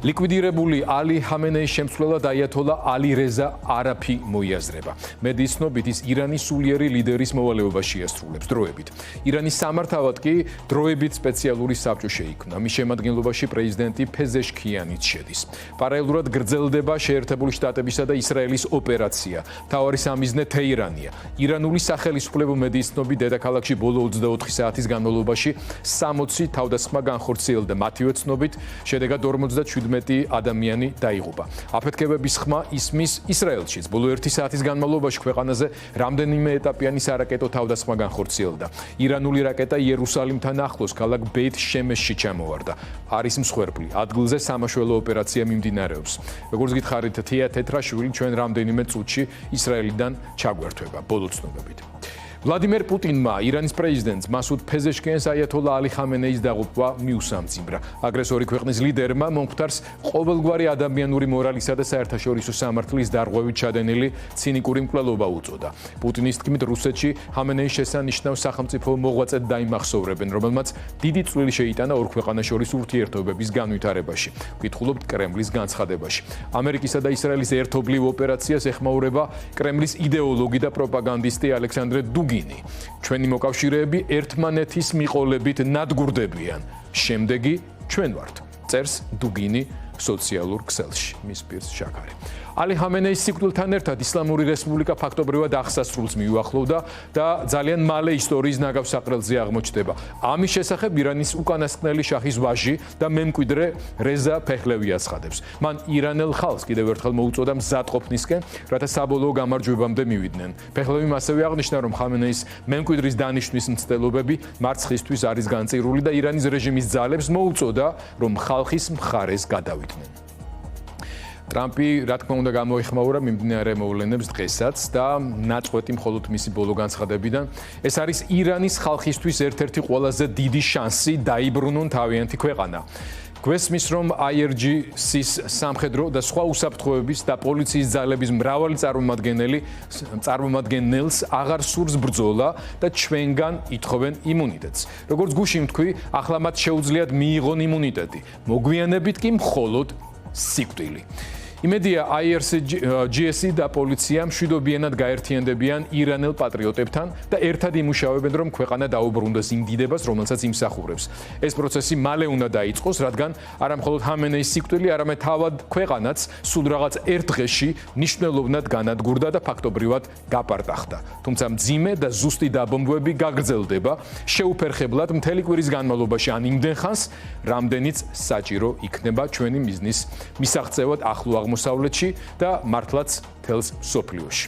ლიკვიდირებული ალი ჰამენეის შემცვლელად აიათოლა ალი რეზა არაფი მოიაზრება. მედიის ცნობით ის ირანის სულიერი ლიდერის მოვალეობაში ასრულებს დროებით. ირანის სამართავად კი დროებით სპეციალური საბჭო შეიქმნა. მის შემადგენლობაში პრეზიდენტი ფეზეშქიანიც შედის. პარალელურად გრძელდება შეერთებული შტატებისა და ისრაელის ოპერაცია. მთავარი სამიზნე თეირანია. ირანული სახელისუფლებო მედიის ცნობით დედაქალაქში ბოლო 24 საათის განმავლობაში 60 თავდასხმა განხორციელდა. მათივე ცნობით შედეგად 57 ადამიანი დაიღუპა. აფეთქებების ხმა ისმის ისრაელშიც. ბოლო 1 საათის განმავლობაში ქვეყანაზე რამდენიმე ეტაპიანი სარაკეტო თავდასხმა განხორციელდა. ირანული რაკეტა იერუსალიმთან ახლოს ქალაქ ბეით შემესში ჩამოვარდა. არის მსხვერპლი. ადგილზე სამაშველო ოპერაცია მიმდინარეობს. როგორც გითხარით, თია თეთრაშვილი ჩვენ რამდენიმე წუთში ისრაელიდან ჩაგვერთვება. ბოლო ცნობებით. ვლადიმერ პუტინმა ირანის პრეზიდენტს მასუდ ფეზეშკიანს აიათოლა ალი ხამენეის დაღუპვა მიუსამძიმრა. აგრესორი ქვეყნის ლიდერმა მომხდარს ყოველგვარი ადამიანური მორალისა და საერთაშორისო სამართლის დარღვევით ჩადენილი ცინიკური მკვლელობა უწოდა. პუტინის თქმით, რუსეთში ჰამენეის შესანიშნავ სახელმწიფო მოღვაწედ დაიმახსოვრებენ, რომელმაც დიდი წვლილი შეიტანა ორ ქვეყანას შორის ურთიერთობების განვითარებაში. ვკითხულობთ კრემლის განცხადებაში. ამერიკისა და ისრაელის ერთობლივ ოპერაციას ეხმაურება კრემლის იდეოლოგი და პროპაგანდისტი ალექსანდრე დუგინი. ჩვენი მოკავშირეები ერთმანეთის მიყოლებით ნადგურდებიან. შემდეგი ჩვენ ვართ. წერს დუგინი სოციალურ ქსელში. მის პირს შაქარი. ალი ჰამენეის სიკვდილთან ერთად ისლამური რესპუბლიკა ფაქტობრივად აღსასრულს მიუახლოვდა და ძალიან მალე ისტორიის ნაგავსაყრელზე აღმოჩნდება. ამის შესახებ ირანის უკანასკნელი შაჰის ვაჟი და მემკვიდრე რეზა ფეხლევი აცხადებს. მან ირანელ ხალხს კიდევ ერთხელ მოუწოდა მზადყოფნისკენ, რათა საბოლოო გამარჯვებამდე მივიდნენ. ფეხლევიმ ასევე აღნიშნა, რომ ხამენეის მემკვიდრის დანიშვნის მცდელობები მარცხისთვის არის განწირული და ირანის რეჟიმის ძალებს მოუწოდა, რომ ხალხის მხარეს გადავიდნენ. ტრამპი, რა თქმა უნდა, გამოეხმაურა მიმდინარე მოვლენებს დღესაც და ნაწყვეტი მხოლოდ მისი ბოლო განცხადებიდან. ეს არის ირანის ხალხისთვის ერთ-ერთი ყველაზე დიდი შანსი დაიბრუნონ თავიანთი ქვეყანა. გვესმის, რომ IRGC-ის სამხედრო და სხვა უსაფრთხოების და პოლიციის ძალების მრავალი წარმომადგენელს აღარ სურს ბრძოლა და ჩვენგან ითხოვენ იმუნიტეტს. როგორც გუშინ ვთქვი, ახლა მათ შეუძლიათ მიიღონ იმუნიტეტი. მოგვიანებით კი მხოლოდ სიკვდილი. იმედია IRGC და პოლიცია მშვიდობიანად გაერთიანდებიან ირანელ პატრიოტებთან და ერთად იმუშავებენ, რომ ქვეყანა დაუბრუნდეს იმ დიდებას, რომელსაც იმსახურებს. ეს პროცესი მალე უნდა დაიწყოს, რადგან არა მხოლოდ ჰამენეის სიკვდილი, არამედ თავად ქვეყანაც სულ რაღაც ერთ დღეში მნიშვნელოვნად განადგურდა და ფაქტობრივად გაპარტახდა. თუმცა მძიმე და ზუსტი დაბომბვები გაგრძელდება შეუფერხებლად მთელი კვირის განმავლობაში ან იმდენ ხანს, რამდენიც საჭირო იქნება ჩვენი მიზნის მისაღწევად ახლო აღმოსავლეთში და მართლაც მთელს მსოფლიოში.